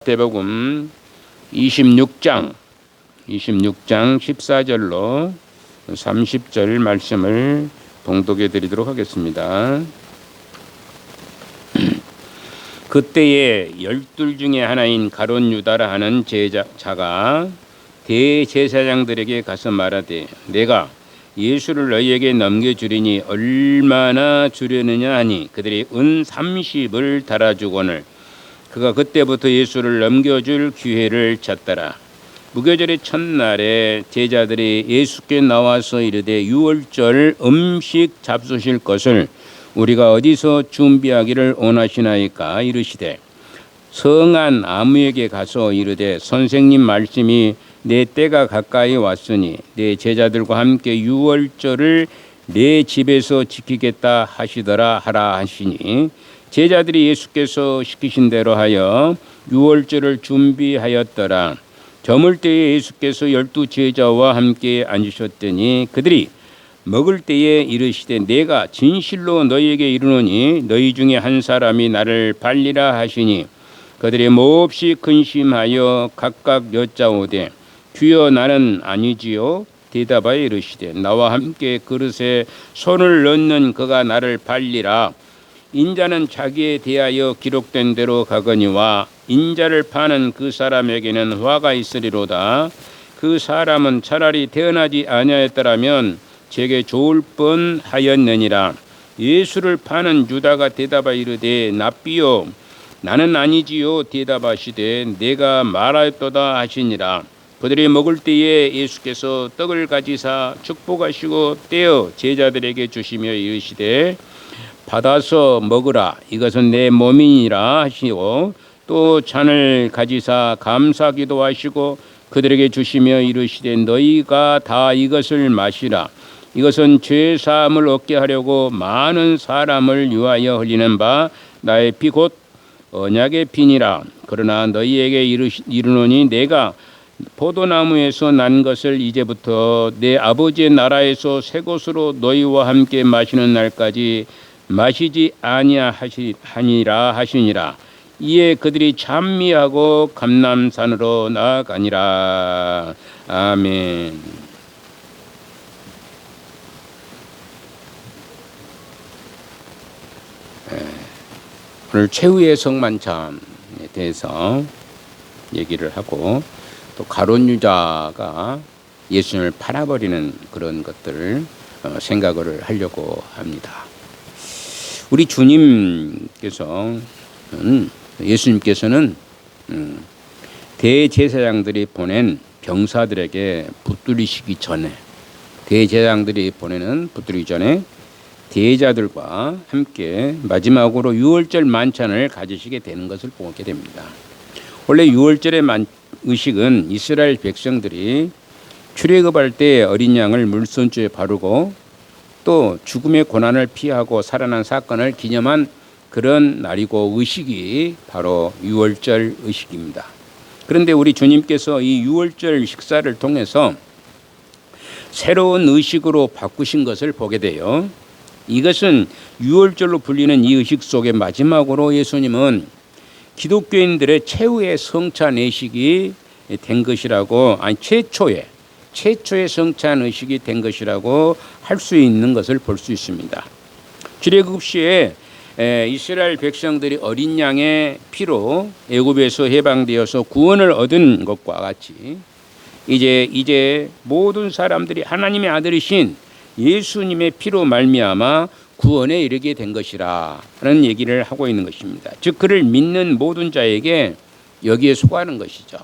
마태복음 26장 14절로 30절 말씀을 봉독해 드리도록 하겠습니다. 그때에 12 중에 하나인 가룟 유다라 하는 제자가 대제사장들에게 가서 말하되 내가 예수를 너희에게 넘겨주리니 얼마나 주려느냐 하니 그들이 은 30을 달아주거늘 그가 그때부터 예수를 넘겨줄 기회를 찾더라. 무교절의 첫날에 제자들이 예수께 나와서 이르되 유월절 음식 잡수실 것을 우리가 어디서 준비하기를 원하시나이까 이르시되 성한 아무에게 가서 이르되 선생님 말씀이 내 때가 가까이 왔으니 내 제자들과 함께 유월절을 내 집에서 지키겠다 하시더라 하라 하시니 제자들이 예수께서 시키신 대로 하여 유월절을 준비하였더라. 저물 때에 예수께서 12 제자와 함께 앉으셨더니 그들이 먹을 때에 이르시되 내가 진실로 너희에게 이르노니 너희 중에 한 사람이 나를 발리라 하시니 그들이 몹시 근심하여 각각 여짜오되 주여 나는 아니지요. 대답하여 이르시되 나와 함께 그릇에 손을 넣는 그가 나를 발리라. 인자는 자기에 대하여 기록된 대로 가거니와 인자를 파는 그 사람에게는 화가 있으리로다. 그 사람은 차라리 태어나지 아니하였더라면 제게 좋을 뻔하였느니라. 예수를 파는 유다가 대답하여 이르되 납비요 나는 아니지요. 대답하시되 내가 말하였도다 하시니라. 그들이 먹을 때에 예수께서 떡을 가지사 축복하시고 떼어 제자들에게 주시며 이르시되 받아서 먹으라 이것은 내 몸이니라 하시고 또 잔을 가지사 감사기도 하시고 그들에게 주시며 이르시되 너희가 다 이것을 마시라 이것은 죄 사함을 얻게 하려고 많은 사람을 위하여 흘리는 바 나의 피 곧 언약의 피니라. 그러나 너희에게 이르노니 내가 포도나무에서 난 것을 이제부터 내 아버지의 나라에서 새 것으로 너희와 함께 마시는 날까지 마시지 아니하니라 하시니라. 이에 그들이 찬미하고 감람산으로 나아가니라. 아멘. 오늘 최후의 성만찬에 대해서 얘기를 하고 또 가룟 유다가 예수님을 팔아버리는 그런 것들을 생각을 하려고 합니다. 우리 예수님께서는 대제사장들이 보낸 병사들에게 붙들리시기 전에 제자들과 함께 마지막으로 유월절 만찬을 가지시게 되는 것을 보게 됩니다. 원래 유월절의 의식은 이스라엘 백성들이 출애굽할 때 어린 양을 물손주에 바르고 또 죽음의 고난을 피하고 살아난 사건을 기념한 그런 날이고 의식이 바로 유월절 의식입니다. 그런데 우리 주님께서 이 유월절 식사를 통해서 새로운 의식으로 바꾸신 것을 보게 돼요. 이것은 유월절로 불리는 이 의식 속에 마지막으로 예수님은 기독교인들의 최후의 성찬 의식이 된 것이라고 최초의 성찬 의식이 된 것이라고 할 수 있는 것을 볼 수 있습니다. 출애굽 시에 이스라엘 백성들이 어린 양의 피로 애굽에서 해방되어서 구원을 얻은 것과 같이 이제 모든 사람들이 하나님의 아들이신 예수님의 피로 말미암아 구원에 이르게 된 것이라는 얘기를 하고 있는 것입니다. 즉 그를 믿는 모든 자에게 여기에 속하는 것이죠.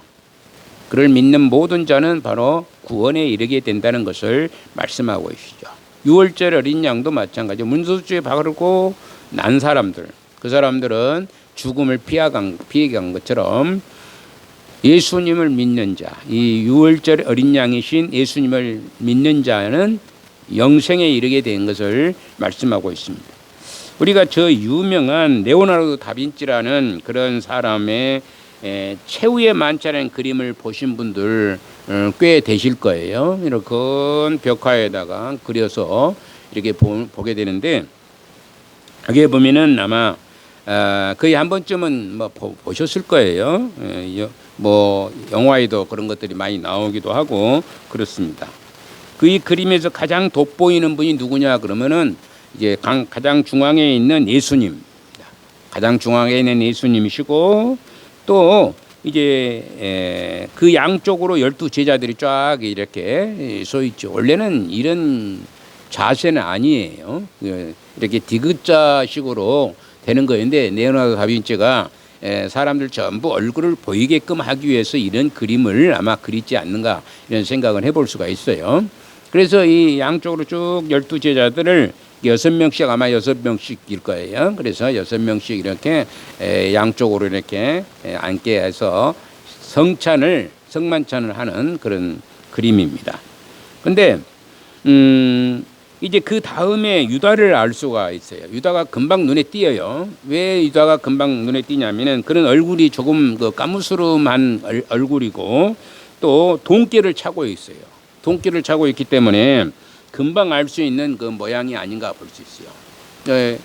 그를 믿는 모든 자는 바로 구원에 이르게 된다는 것을 말씀하고 계시죠. 유월절 어린 양도 마찬가지로 문소주에 바르고 난 사람들, 그 사람들은 죽음을 피해간 것처럼 예수님을 믿는 자, 이 유월절 어린 양이신 예수님을 믿는 자는 영생에 이르게 된 것을 말씀하고 있습니다. 우리가 저 유명한 레오나르도 다빈치라는 그런 사람의 최후의 만찬의 그림을 보신 분들 꽤 되실 거예요. 이렇게 큰 벽화에다가 그려서 이렇게 보게 되는데 여기에 보면은 아마 거의 한 번쯤은 뭐 보셨을 거예요. 뭐 영화에도 그런 것들이 많이 나오기도 하고 그렇습니다. 그 이 그림에서 가장 돋보이는 분이 누구냐 그러면은 이제 가장 중앙에 있는 예수님, 가장 중앙에 있는 예수님이시고 또 이제 그 양쪽으로 12 제자들이 쫙 이렇게 서 있죠. 원래는 이런 자세는 아니에요. 이렇게 디귿자식으로 되는 거였는데 레오나르도 다빈치가 사람들 전부 얼굴을 보이게끔 하기 위해서 이런 그림을 아마 그리지 않는가 이런 생각을 해볼 수가 있어요. 그래서 이 양쪽으로 쭉 12 제자들을 6명씩 아마 6명씩일 거예요. 그래서 6명씩 이렇게 양쪽으로 이렇게 앉게 해서 성만찬을 하는 그런 그림입니다. 근데 이제 그 다음에 유다를 알 수가 있어요. 유다가 금방 눈에 띄어요. 왜 유다가 금방 눈에 띄냐면은 그런 얼굴이 조금 그 까무스름한 얼굴이고 또 돈깨를 차고 있어요. 돈깨를 차고 있기 때문에 금방 알 수 있는 그 모양이 아닌가 볼 수 있어요.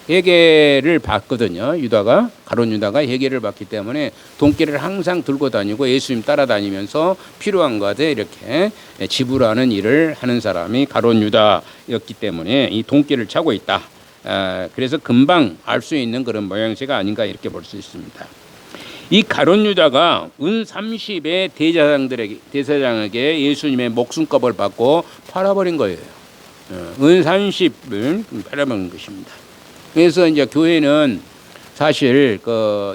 회개를 받거든요. 유다가 가룟 유다가 회개를 받기 때문에 돈깨를 항상 들고 다니고 예수님 따라다니면서 필요한 것에 이렇게 지불하는 일을 하는 사람이 가룟 유다였기 때문에 이 돈깨를 차고 있다. 그래서 금방 알 수 있는 그런 모양새가 아닌가 이렇게 볼 수 있습니다. 이 가룟 유다가 은 30의 대제사장에게 예수님의 목숨값을 받고 팔아버린 거예요. 은 30을 팔아버린 것입니다. 그래서 이제 교회는 사실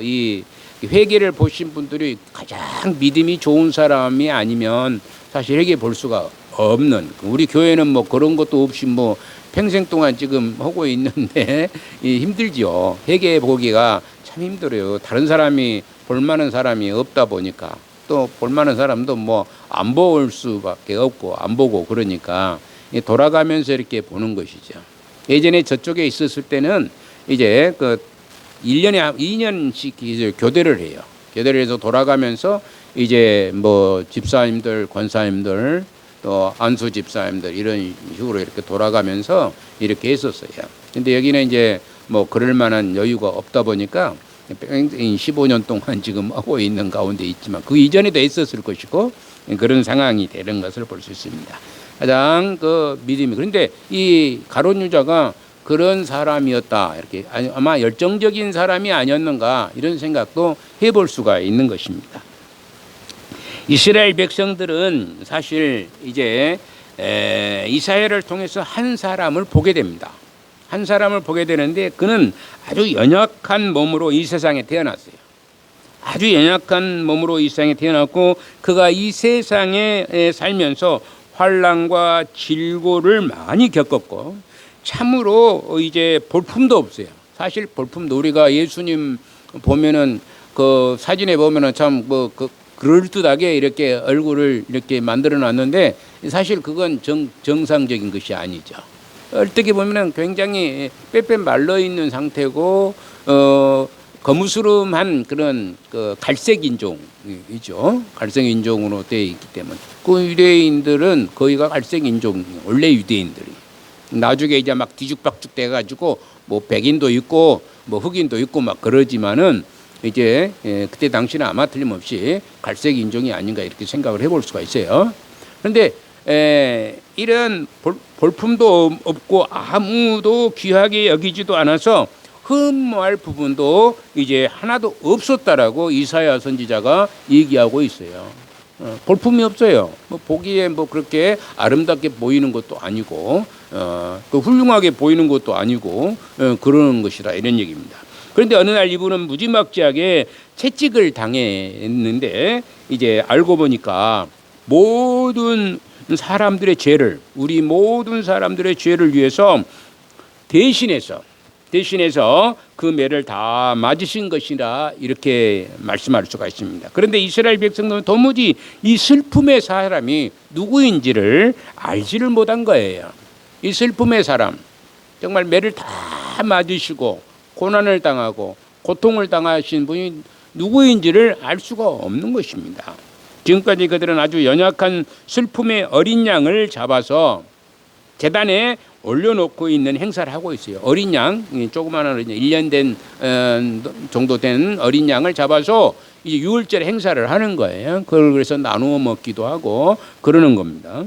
이 회개를 보신 분들이 가장 믿음이 좋은 사람이 아니면 사실 회개 볼 수가 없는, 우리 교회는 뭐 그런 것도 없이 뭐 평생 동안 지금 하고 있는데 힘들죠. 회개 보기가 참 힘들어요. 다른 사람이 볼만한 사람이 없다 보니까 또 볼만한 사람도 뭐 안 볼 수밖에 없고 안 보고 그러니까 돌아가면서 이렇게 보는 것이죠. 예전에 저쪽에 있었을 때는 이제 그 1년에 2년씩 교대를 해요. 교대를 해서 돌아가면서 이제 뭐 집사님들, 권사님들, 또 안수 집사님들 이런 식으로 이렇게 돌아가면서 이렇게 했었어요. 근데 여기는 이제 뭐 그럴 만한 여유가 없다 보니까 15년 동안 지금 하고 있는 가운데 있지만 그 이전에도 있었을 것이고 그런 상황이 되는 것을 볼 수 있습니다. 가장 그 믿음이, 그런데 이 가룟 유다가 그런 사람이었다, 이렇게 아마 열정적인 사람이 아니었는가 이런 생각도 해볼 수가 있는 것입니다. 이스라엘 백성들은 사실 이제 이사야를 통해서 한 사람을 보게 됩니다. 한 사람을 보게 되는데 그는 아주 연약한 몸으로 이 세상에 태어났어요. 아주 연약한 몸으로 이 세상에 태어났고 그가 이 세상에 살면서 환난과 질고를 많이 겪었고 참으로 이제 볼품도 없어요. 사실 볼품도 우리가 예수님 보면은 그 사진에 보면은 참 뭐 그럴듯하게 이렇게 얼굴을 이렇게 만들어 놨는데 사실 그건 정상적인 것이 아니죠. 어떻게 보면은 굉장히 빼빼 말라 있는 상태고 거무스름한 그런 그 갈색 인종이죠. 갈색 인종으로 되어 있기 때문에 그 유대인들은 거의가 갈색 인종, 원래 유대인들이 나중에 이제 막 뒤죽박죽 돼 가지고 뭐 백인도 있고 뭐 흑인도 있고 막 그러지만은 이제 그때 당시는 아마 틀림없이 갈색 인종이 아닌가 이렇게 생각을 해볼 수가 있어요. 그런데 이런 볼품도 없고 아무도 귀하게 여기지도 않아서 흠모할 부분도 이제 하나도 없었다라고 이사야 선지자가 얘기하고 있어요. 볼품이 없어요. 뭐 보기에 뭐 그렇게 아름답게 보이는 것도 아니고 그 훌륭하게 보이는 것도 아니고 그러는 것이다 이런 얘기입니다. 그런데 어느 날 이분은 무지막지하게 채찍을 당했는데 이제 알고 보니까 모든 사람들의 죄를, 우리 모든 사람들의 죄를 위해서 대신해서 그 매를 다 맞으신 것이라 이렇게 말씀할 수가 있습니다. 그런데 이스라엘 백성들은 도무지 이 슬픔의 사람이 누구인지를 알지를 못한 거예요. 이 슬픔의 사람, 정말 매를 다 맞으시고 고난을 당하고 고통을 당하신 분이 누구인지를 알 수가 없는 것입니다. 지금까지 그들은 아주 연약한 슬픔의 어린 양을 잡아서 제단에 올려놓고 있는 행사를 하고 있어요. 어린 양, 조그마한 어린 양, 1년 된 정도 된 어린 양을 잡아서 이제 유월절 행사를 하는 거예요. 그걸 그래서 나누어 먹기도 하고 그러는 겁니다.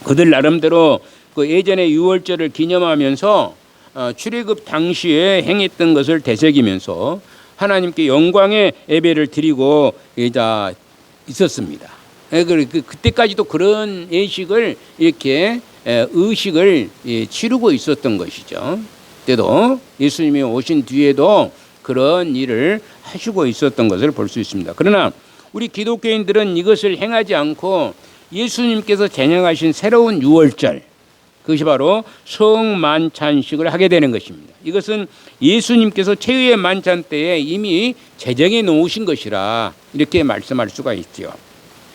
그들 나름대로 그 예전에 유월절을 기념하면서 출애굽 당시에 행했던 것을 되새기면서 하나님께 영광의 예배를 드리고 있었습니다. 그때까지도 그런 예식을 이렇게 의식을 치르고 있었던 것이죠. 그때도 예수님이 오신 뒤에도 그런 일을 하시고 있었던 것을 볼 수 있습니다. 그러나 우리 기독교인들은 이것을 행하지 않고 예수님께서 제정하신 새로운 유월절, 그것이 바로 성만찬식을 하게 되는 것입니다. 이것은 예수님께서 최후의 만찬 때에 이미 제정해 놓으신 것이라 이렇게 말씀할 수가 있죠.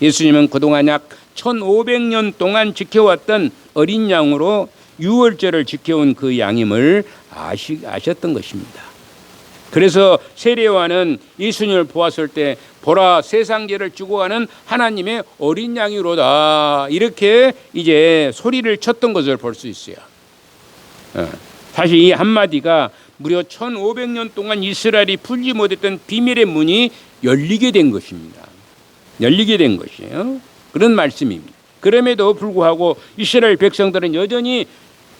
예수님은 그동안 약 1500년 동안 지켜왔던 어린 양으로 유월절을 지켜온 그 양임을 아셨던 것입니다. 그래서 세례요한은 예수님을 보았을 때 보라 세상 죄를 지고 가는 하나님의 어린 양이로다 이렇게 이제 소리를 쳤던 것을 볼 수 있어요. 사실 이 한마디가 무려 1500년 동안 이스라엘이 풀지 못했던 비밀의 문이 열리게 된 것입니다. 열리게 된 것이에요. 그런 말씀입니다. 그럼에도 불구하고 이스라엘 백성들은 여전히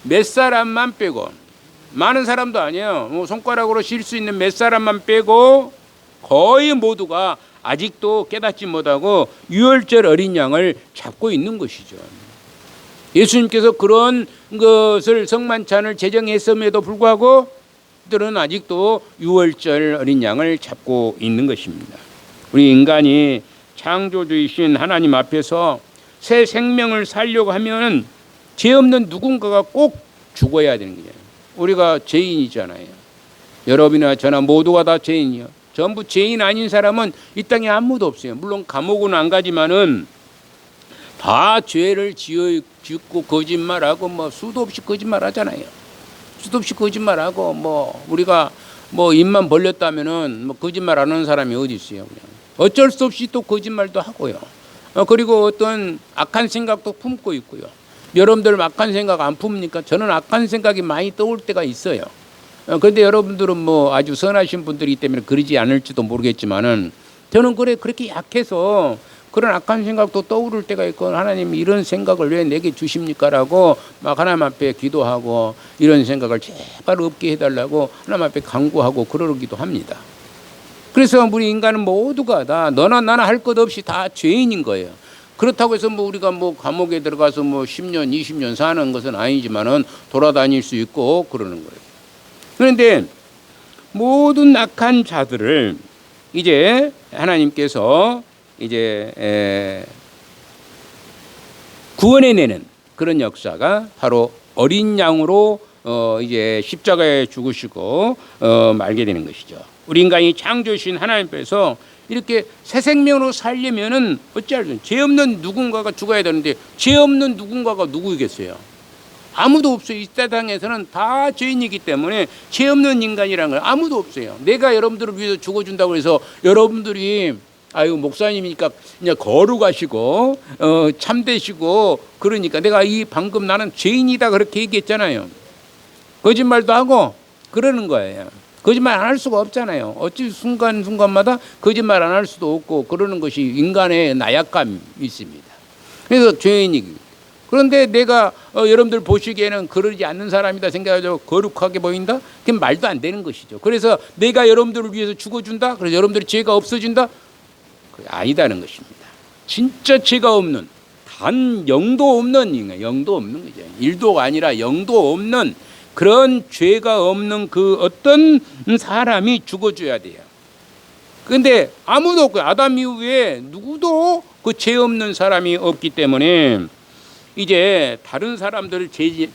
몇 사람만 빼고, 많은 사람도 아니에요. 손가락으로 실 수 있는 몇 사람만 빼고 거의 모두가 아직도 깨닫지 못하고 유월절 어린 양을 잡고 있는 것이죠. 예수님께서 그런 것을 성만찬을 제정했음에도 불구하고 그들은 아직도 유월절 어린 양을 잡고 있는 것입니다. 우리 인간이 창조주이신 하나님 앞에서 새 생명을 살려고 하면 죄 없는 누군가가 꼭 죽어야 되는 거예요. 우리가 죄인이잖아요. 여러분이나 저나 모두가 다 죄인이요. 전부 죄인 아닌 사람은 이 땅에 아무도 없어요. 물론 감옥은 안 가지만은 다 죄를 짓고 거짓말하고 뭐 수도 없이 거짓말하잖아요. 수도 없이 거짓말하고 뭐 우리가 뭐 입만 벌렸다면은 뭐 거짓말 안 하는 사람이 어디 있어요. 그냥 어쩔 수 없이 또 거짓말도 하고요. 그리고 어떤 악한 생각도 품고 있고요. 여러분들 악한 생각 안 품습니까? 저는 악한 생각이 많이 떠올 때가 있어요. 그런데 여러분들은 뭐 아주 선하신 분들이기 때문에 그러지 않을지도 모르겠지만은 저는 그렇게 약해서 그런 악한 생각도 떠오를 때가 있고 하나님 이런 생각을 왜 내게 주십니까라고 막 하나님 앞에 기도하고 이런 생각을 제발 없게 해달라고 하나님 앞에 간구하고 그러기도 합니다. 그래서 우리 인간은 모두가 다 너나 나나 할 것 없이 다 죄인인 거예요. 그렇다고 해서 뭐 우리가 뭐 감옥에 들어가서 뭐 10년, 20년 사는 것은 아니지만은 돌아다닐 수 있고 그러는 거예요. 그런데 모든 악한 자들을 이제 하나님께서 이제 구원해내는 그런 역사가 바로 어린 양으로 이제 십자가에 죽으시고 말게 되는 것이죠. 우리 인간이 창조주신 하나님께서 이렇게 새 생명으로 살려면은 어찌할지 죄 없는 누군가가 죽어야 되는데 죄 없는 누군가가 누구이겠어요? 아무도 없어요. 이 세상에서는 다 죄인이기 때문에 죄 없는 인간이라는 건 아무도 없어요. 내가 여러분들을 위해서 죽어준다고 해서 여러분들이 아유 목사님이니까 그냥 거룩하시고 참되시고 그러니까 내가 이 방금 나는 죄인이다 그렇게 얘기했잖아요. 거짓말도 하고 그러는 거예요. 거짓말 안 할 수가 없잖아요. 어찌 순간순간마다 거짓말 안 할 수도 없고 그러는 것이 인간의 나약감이 있습니다. 그래서 죄인이기. 그런데 내가 여러분들 보시기에는 그러지 않는 사람이다 생각하죠. 거룩하게 보인다? 그게 말도 안 되는 것이죠. 그래서 내가 여러분들을 위해서 죽어준다? 그래서 여러분들의 죄가 없어진다? 그게 아니다는 것입니다. 진짜 죄가 없는 단 0도 없는 인간, 0도 없는 거죠. 1도가 아니라 0도 없는 그런 죄가 없는 그 어떤 사람이 죽어줘야 돼요. 그런데 아무도 없고 아담 이후에 누구도 그 죄 없는 사람이 없기 때문에 이제 다른 사람들을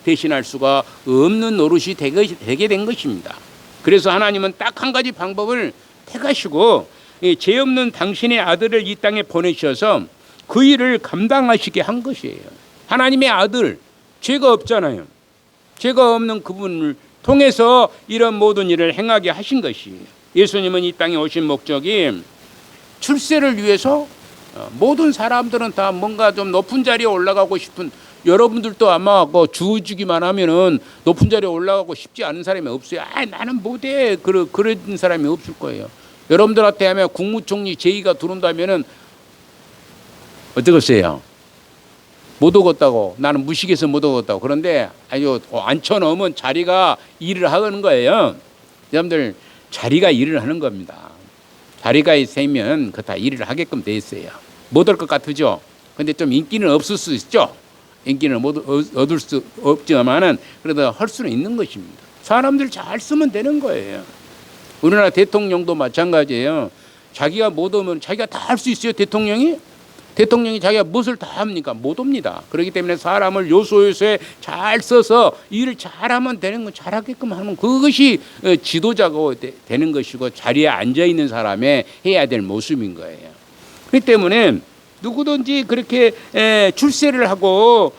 대신할 수가 없는 노릇이 되게 된 것입니다. 그래서 하나님은 딱 한 가지 방법을 택하시고 죄 없는 당신의 아들을 이 땅에 보내셔서 그 일을 감당하시게 한 것이에요. 하나님의 아들, 죄가 없잖아요. 죄가 없는 그분을 통해서 이런 모든 일을 행하게 하신 것이에요. 예수님은 이 땅에 오신 목적이 출세를 위해서 모든 사람들은 다 뭔가 좀 높은 자리에 올라가고 싶은 여러분들도 아마 주어주기만 하면은 높은 자리에 올라가고 싶지 않은 사람이 없어요. 나는 못해. 그런 사람이 없을 거예요. 여러분들한테 하면 국무총리 제의가 들어온다면은 어떠겠어요? 못 오겠다고. 나는 무식해서 못 오겠다고. 그런데 아주 앉혀놓으면 자리가 일을 하는 거예요. 여러분들 자리가 일을 하는 겁니다. 자리가 있으면 그 다 일을 하게끔 돼 있어요. 못 올 것 같으죠. 근데 좀 인기는 없을 수 있죠. 인기는 못 얻을 수 없지만은 그래도 할 수는 있는 것입니다. 사람들 잘 쓰면 되는 거예요. 우리나라 대통령도 마찬가지예요. 자기가 못 오면 자기가 다 할 수 있어요. 대통령이 자기가 무엇을 다 합니까? 못 옵니다. 그렇기 때문에 사람을 요소요소에 잘 써서 일을 잘하면 되는 거, 잘하게끔 하면 그것이 지도자가 되는 것이고 자리에 앉아 있는 사람의 해야 될 모습인 거예요. 그렇기 때문에 누구든지 그렇게 출세를 하고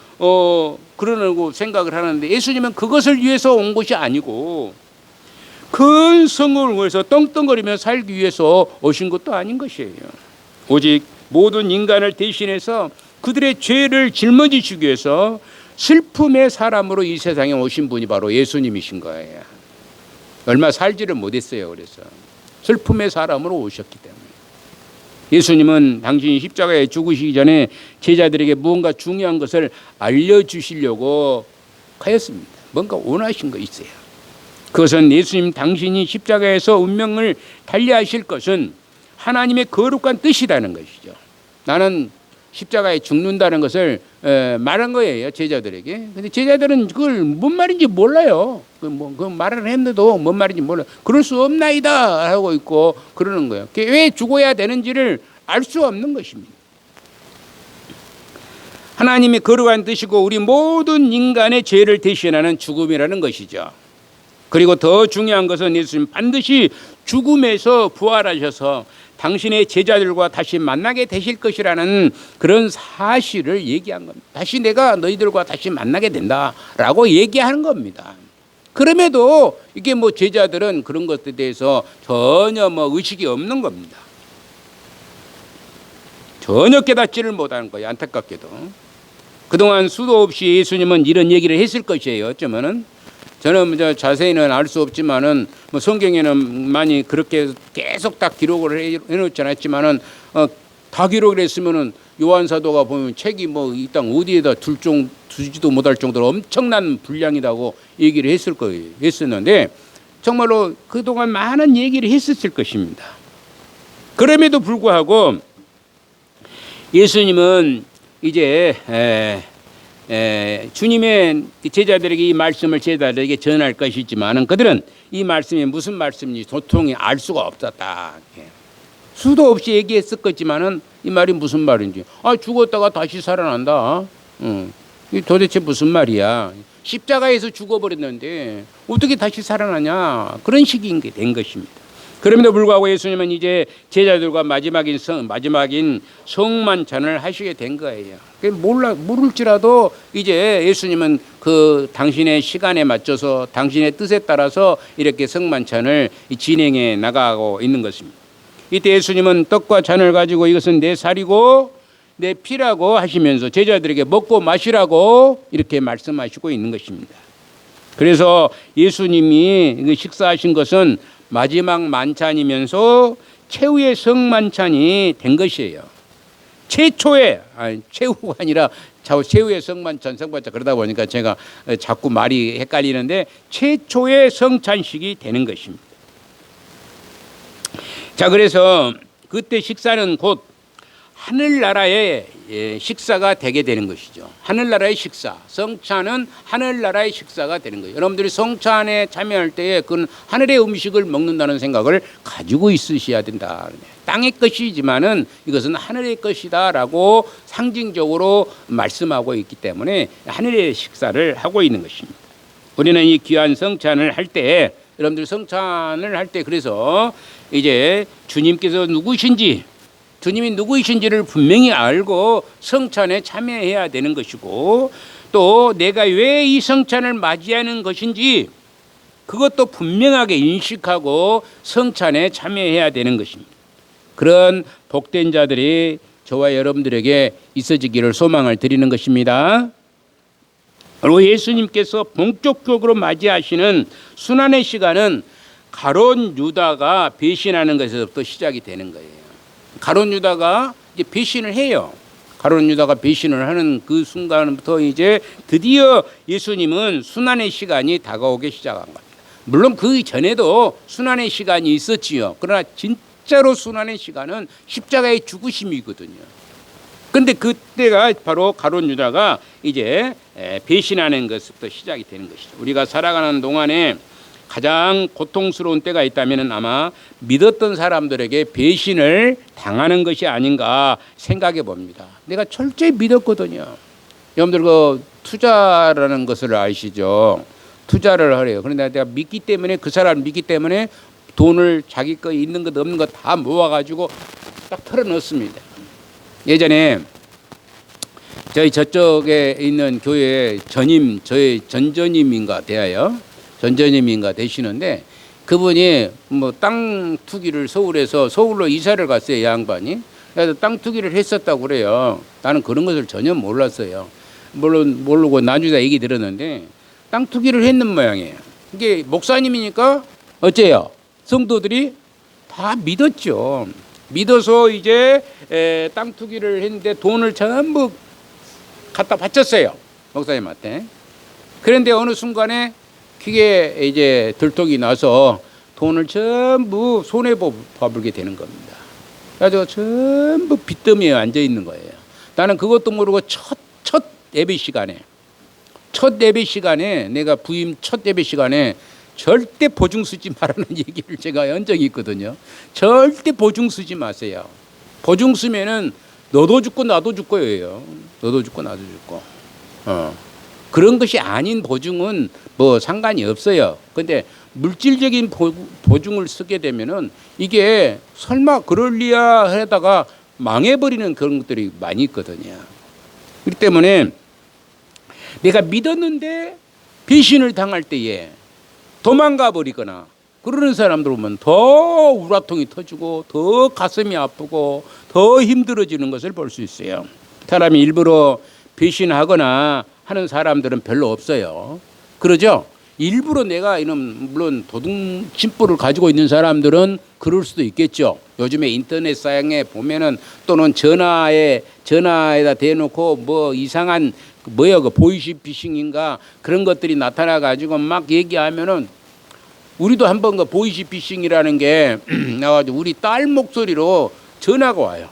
그러려고 생각을 하는데 예수님은 그것을 위해서 온 것이 아니고 큰 성공을 위해서 떵떵거리며 살기 위해서 오신 것도 아닌 것이에요. 오직 모든 인간을 대신해서 그들의 죄를 짊어지시기 위해서 슬픔의 사람으로 이 세상에 오신 분이 바로 예수님이신 거예요. 얼마 살지를 못했어요. 그래서 슬픔의 사람으로 오셨기 때문에. 예수님은 당신이 십자가에 죽으시기 전에 제자들에게 무언가 중요한 것을 알려주시려고 하였습니다. 뭔가 원하신 거 있어요. 그것은 예수님 당신이 십자가에서 운명을 달리하실 것은 하나님의 거룩한 뜻이라는 것이죠. 나는 십자가에 죽는다는 것을 말한 거예요. 제자들에게. 근데 제자들은 그걸 뭔 말인지 몰라요. 그 말을 했는데도 뭔 말인지 몰라요. 그럴 수 없나이다 하고 있고 그러는 거예요. 왜 죽어야 되는지를 알 수 없는 것입니다. 하나님의 거룩한 뜻이고 우리 모든 인간의 죄를 대신하는 죽음이라는 것이죠. 그리고 더 중요한 것은 예수님 반드시 죽음에서 부활하셔서 당신의 제자들과 다시 만나게 되실 것이라는 그런 사실을 얘기한 겁니다. 다시 내가 너희들과 다시 만나게 된다라고 얘기하는 겁니다. 그럼에도 이게 제자들은 그런 것에 대해서 전혀 의식이 없는 겁니다. 전혀 깨닫지를 못하는 거예요. 안타깝게도. 그동안 수도 없이 예수님은 이런 얘기를 했을 것이에요. 어쩌면은. 저는 자세히는 알 수 없지만은 성경에는 많이 그렇게 계속 다 기록을 해놓지 않았지만은 다 기록을 했으면은 요한 사도가 보면 책이 이 땅 어디에다 두지도 못할 정도로 엄청난 분량이라고 얘기를 했을 거예요. 했었는데 정말로 그동안 많은 얘기를 했었을 것입니다. 그럼에도 불구하고 예수님은 이제 주님의 제자들에게 이 말씀을 제자들에게 전할 것이지만은 그들은 이 말씀이 무슨 말씀인지 도통히 알 수가 없었다. 수도 없이 얘기했을 거지만은 이 말이 무슨 말인지. 죽었다가 다시 살아난다. 이 도대체 무슨 말이야? 십자가에서 죽어버렸는데 어떻게 다시 살아나냐? 그런 식인 게 된 것입니다. 그럼에도 불구하고 예수님은 이제 제자들과 마지막인 성만찬을 하시게 된 거예요. 모를지라도 이제 예수님은 그 당신의 시간에 맞춰서 당신의 뜻에 따라서 이렇게 성만찬을 진행해 나가고 있는 것입니다. 이때 예수님은 떡과 잔을 가지고 이것은 내 살이고 내 피라고 하시면서 제자들에게 먹고 마시라고 이렇게 말씀하시고 있는 것입니다. 그래서 예수님이 식사하신 것은 마지막 만찬이면서 최후의 성만찬이 된 것이에요. 최후가 아니라 최후의 성만찬 그러다 보니까 제가 자꾸 말이 헷갈리는데 최초의 성찬식이 되는 것입니다. 자, 그래서 그때 식사는 곧 하늘나라의 식사가 되게 되는 것이죠. 하늘나라의 식사, 성찬은 하늘나라의 식사가 되는 거예요. 여러분들이 성찬에 참여할 때에 그건 하늘의 음식을 먹는다는 생각을 가지고 있으셔야 된다. 땅의 것이지만은 이것은 하늘의 것이다라고 상징적으로 말씀하고 있기 때문에 하늘의 식사를 하고 있는 것입니다. 우리는 이 귀한 성찬을 할 때, 여러분들 성찬을 할 때 그래서 이제 주님께서 주님이 누구이신지를 분명히 알고 성찬에 참여해야 되는 것이고 또 내가 왜 이 성찬을 맞이하는 것인지 그것도 분명하게 인식하고 성찬에 참여해야 되는 것입니다. 그런 복된 자들이 저와 여러분들에게 있어지기를 소망을 드리는 것입니다. 그리고 예수님께서 본격적으로 맞이하시는 순환의 시간은 가룟 유다가 배신하는 것에서부터 시작이 되는 거예요. 가룟 유다가 이제 배신을 해요. 가룟 유다가 배신을 하는 그 순간부터 이제 드디어 예수님은 순환의 시간이 다가오기 시작한 겁니다. 물론 그 전에도 순환의 시간이 있었지요. 그러나 진짜로 순환의 시간은 십자가의 죽으심이거든요. 근데 그때가 바로 가룟 유다가 이제 배신하는 것부터 시작이 되는 것이죠. 우리가 살아가는 동안에 가장 고통스러운 때가 있다면 아마 믿었던 사람들에게 배신을 당하는 것이 아닌가 생각해 봅니다. 내가 철저히 믿었거든요. 여러분들 그 투자라는 것을 아시죠? 투자를 하래요. 그런데 내가 믿기 때문에 그 사람을 믿기 때문에 돈을 자기 거 있는 것 없는 것 다 모아가지고 딱 털어넣습니다. 예전에 저희 저쪽에 있는 교회 전임, 저희 전전임인가 돼요. 전전임인가 되시는데 그분이 뭐 땅 투기를 서울로 이사를 갔어요, 양반이. 그래서 땅 투기를 했었다고 그래요. 나는 그런 것을 전혀 몰랐어요. 물론 모르고 나중에 얘기 들었는데 땅 투기를 했는 모양이에요. 이게 목사님이니까 어째요? 성도들이 다 믿었죠. 믿어서 이제 땅 투기를 했는데 돈을 전부 갖다 바쳤어요, 목사님한테. 그런데 어느 순간에 그게 이제 들통이 나서 돈을 전부 손해보게 되는 겁니다. 그래서 전부 빚더미에 앉아 있는 거예요. 나는 그것도 모르고 첫 예배 시간에 내가 부임 첫 예배 시간에 절대 보증 쓰지 말라는 얘기를 제가 한 적이 있거든요. 절대 보증 쓰지 마세요. 보증 쓰면은 너도 죽고 나도 죽고예요. 너도 죽고 나도 죽고. 그런 것이 아닌 보증은 뭐 상관이 없어요. 근데 물질적인 보증을 쓰게 되면은 이게 설마 그럴리야 하다가 망해버리는 그런 것들이 많이 있거든요. 그렇기 때문에 내가 믿었는데 배신을 당할 때에 도망가 버리거나 그러는 사람들 보면 더 우라통이 터지고 더 가슴이 아프고 더 힘들어지는 것을 볼 수 있어요. 사람이 일부러 배신하거나 하는 사람들은 별로 없어요. 그러죠? 일부러 내가 이런 물론 도둑심보를 가지고 있는 사람들은 그럴 수도 있겠죠. 요즘에 인터넷상에 보면은 또는 전화에다 대놓고 뭐 이상한 그 보이시피싱인가 그런 것들이 나타나 가지고 막 얘기하면은 우리도 한번 그 보이시피싱이라는 게 나와가지고 우리 딸 목소리로 전화가 와요.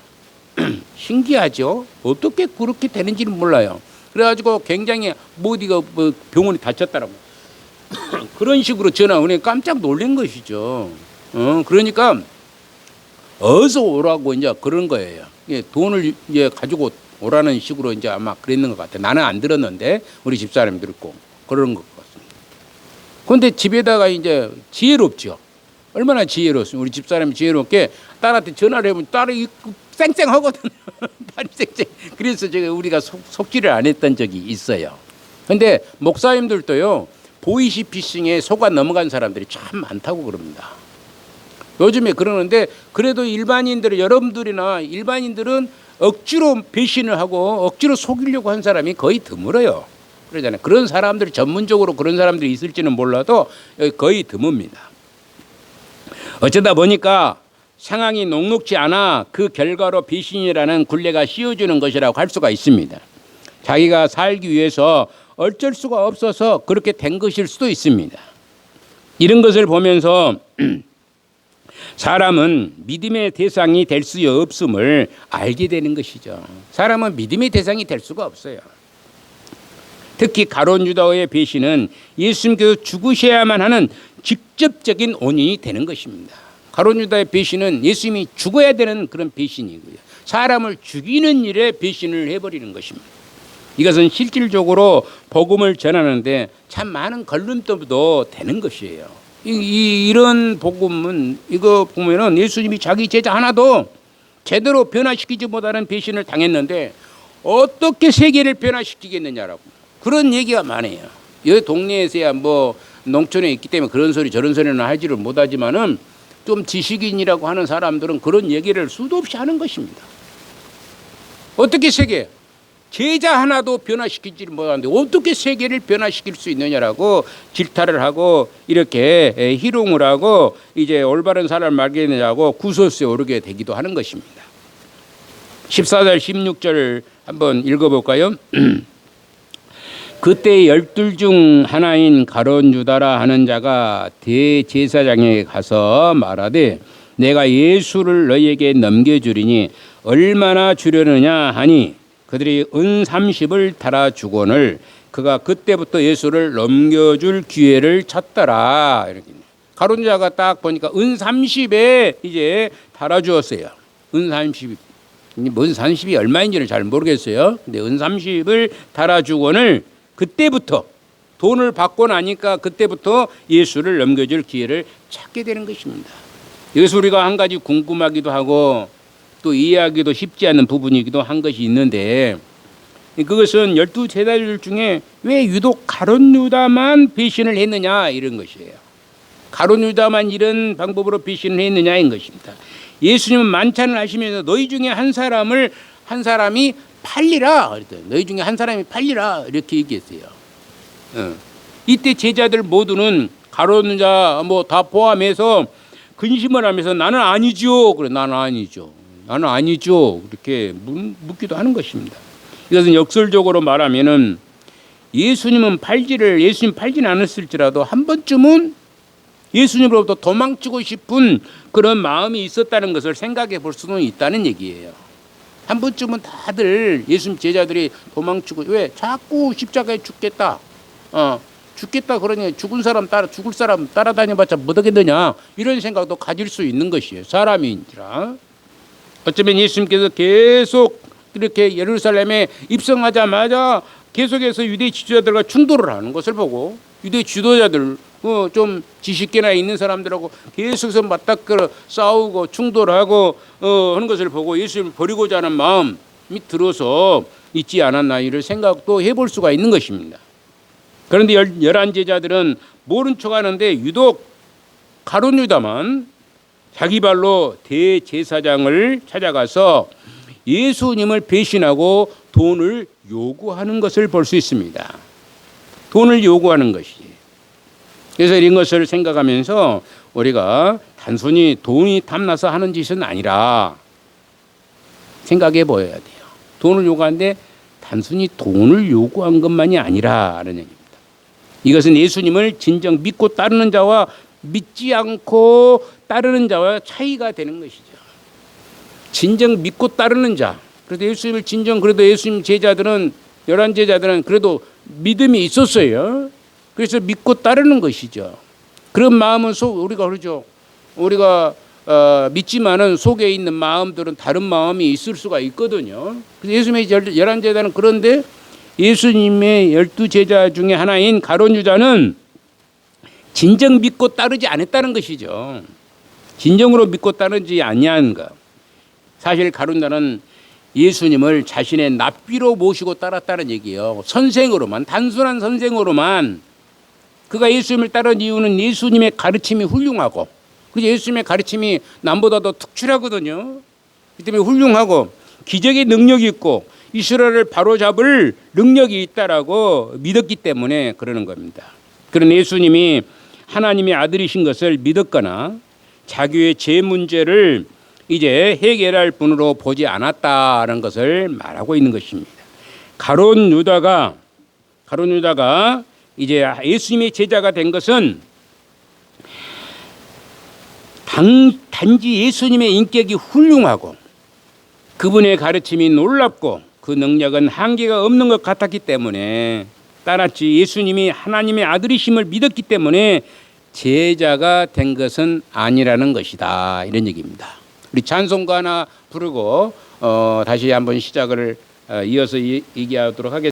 신기하죠? 어떻게 그렇게 되는지는 몰라요. 그래가지고 굉장히 어디가 뭐 병원에 다쳤다라고 그런 식으로 전화 오니 깜짝 놀란 것이죠. 그러니까 어서 오라고 이제 그런 거예요. 돈을 이제 가지고 오라는 식으로 이제 아마 그랬는 것 같아요. 나는 안 들었는데 우리 집사람이 들었고 그런 것 같습니다. 그런데 집에다가 이제 지혜롭죠. 얼마나 지혜로웠어요. 우리 집사람이 지혜롭게 딸한테 전화를 해보면 딸이 쌩쌩하거든요. 딸이 쌩쌩. 그래서 제가 우리가 속지를 안 했던 적이 있어요. 근데 목사님들도요, 보이시피싱에 속아 넘어간 사람들이 참 많다고 그럽니다. 요즘에 그러는데 그래도 여러분들이나 일반인들은 억지로 배신을 하고 억지로 속이려고 한 사람이 거의 드물어요. 그러잖아요. 그런 사람들이 전문적으로 그런 사람들이 있을지는 몰라도 거의 드뭅니다. 어쩌다 보니까 상황이 녹록지 않아 그 결과로 배신이라는 굴레가 씌워주는 것이라고 할 수가 있습니다. 자기가 살기 위해서 어쩔 수가 없어서 그렇게 된 것일 수도 있습니다. 이런 것을 보면서 사람은 믿음의 대상이 될 수 없음을 알게 되는 것이죠. 사람은 믿음의 대상이 될 수가 없어요. 특히 가룟 유다의 배신은 예수님께서 죽으셔야만 하는 직접적인 원인이 되는 것입니다. 가룟 유다의 배신은 예수님이 죽어야 되는 그런 배신이고요. 사람을 죽이는 일에 배신을 해버리는 것입니다. 이것은 실질적으로 복음을 전하는데 참 많은 걸림돌도 되는 것이에요. 이런 복음은 이거 보면은 예수님이 자기 제자 하나도 제대로 변화시키지 못하는 배신을 당했는데 어떻게 세계를 변화시키겠느냐라고 그런 얘기가 많아요. 여기 동네에서야 뭐 농촌에 있기 때문에 그런 소리 저런 소리는 하지를 못하지만은 좀 지식인이라고 하는 사람들은 그런 얘기를 수도 없이 하는 것입니다. 어떻게 세계? 제자 하나도 변화시키지를 못하는데 어떻게 세계를 변화시킬 수 있느냐라고 질타를 하고 이렇게 희롱을 하고 이제 올바른 사람을 말겠느냐고 구설수에 오르게 되기도 하는 것입니다. 14절 16절 한번 읽어볼까요? 그때 12 중 하나인 가룟 유다라 하는 자가 대제사장에게 가서 말하되 내가 예수를 너희에게 넘겨주리니 얼마나 주려느냐 하니 그들이 은 30을 달아주거늘 그가 그때부터 예수를 넘겨줄 기회를 찾더라. 이렇게 가룟 유다가 딱 보니까 은 30에 이제 달아주었어요. 은 30. 뭔 30이 얼마인지는 잘 모르겠어요. 근데 은 30을 달아주거늘 그때부터 돈을 받고 나니까 그때부터 예수를 넘겨줄 기회를 찾게 되는 것입니다. 여기서 우리가 한 가지 궁금하기도 하고 또 이해하기도 쉽지 않은 부분이기도 한 것이 있는데 그것은 12제자들 중에 왜 유독 가룟 유다만 배신을 했느냐 이런 것이에요. 가룟 유다만 이런 방법으로 배신을 했느냐인 것입니다. 예수님은 만찬을 하시면서 너희 중에 한 사람이 팔리라 그랬더니 너희 중에 한 사람이 팔리라 이렇게 얘기했어요. 이때 제자들 모두는 가룟 유다 뭐 다 포함해서 근심을 하면서 나는 아니죠. 그래 나는 아니죠. 이렇게 묻기도 하는 것입니다. 이것은 역설적으로 말하면은 예수님 팔지는 않았을지라도 한 번쯤은 예수님으로부터 도망치고 싶은 그런 마음이 있었다는 것을 생각해 볼 수는 있다는 얘기예요. 한 번쯤은 다들 예수님 제자들이 도망치고 왜 자꾸 십자가에 죽겠다 그러니 죽을 사람 따라다녀봤자 못하겠느냐 이런 생각도 가질 수 있는 것이에요. 사람인지라. 어쩌면 예수님께서 계속 이렇게 예루살렘에 입성하자마자 계속해서 유대 지도자들과 충돌을 하는 것을 보고 유대 지도자들 좀 지식계나 있는 사람들하고 계속해서 맞닥뜨려 싸우고 충돌하고 하는 것을 보고 예수님을 버리고자 하는 마음이 들어서 있지 않았나 이런 생각도 해볼 수가 있는 것입니다. 그런데 11제자들은 모른 척하는데 유독 가룟 유다만 자기 발로 대제사장을 찾아가서 예수님을 배신하고 돈을 요구하는 것을 볼 수 있습니다. 돈을 요구하는 것이. 그래서 이런 것을 생각하면서 우리가 단순히 돈이 탐나서 하는 짓은 아니라 생각해 보여야 돼요. 돈을 요구하는데 단순히 돈을 요구한 것만이 아니라는 얘기입니다. 이것은 예수님을 진정 믿고 따르는 자와 믿지 않고 따르는 자와 차이가 되는 것이죠. 진정 믿고 따르는 자. 그래도 예수님을 그래도 예수님 제자들은 11제자들은 그래도 믿음이 있었어요. 그래서 믿고 따르는 것이죠. 그런 마음은 우리가 그러죠. 우리가 믿지만은 속에 있는 마음들은 다른 마음이 있을 수가 있거든요. 그래서 예수님의 11제자는 그런데 예수님의 12제자 중에 하나인 가룟 유다는 진정 믿고 따르지 않았다는 것이죠. 진정으로 믿고 따르지 아니한가. 사실 가룟 유다는 예수님을 자신의 납비로 모시고 따랐다는 얘기예요. 단순한 선생으로만 그가 예수님을 따른 이유는 예수님의 가르침이 훌륭하고 그래서 예수님의 가르침이 남보다 더 특출하거든요. 그 때문에 훌륭하고 기적의 능력이 있고 이스라엘을 바로잡을 능력이 있다라고 믿었기 때문에 그러는 겁니다. 그런 예수님이 하나님의 아들이신 것을 믿었거나 자기의 죄 문제를 이제 해결할 분으로 보지 않았다는 것을 말하고 있는 것입니다. 가룟 유다가 이제 예수님의 제자가 된 것은 단지 예수님의 인격이 훌륭하고 그분의 가르침이 놀랍고 그 능력은 한계가 없는 것 같았기 때문에 따랐지 예수님이 하나님의 아들이심을 믿었기 때문에 제자가 된 것은 아니라는 것이다. 이런 얘기입니다. 우리 찬송가 하나 부르고 다시 한번 시작을 이어서 얘기하도록 하겠습니다.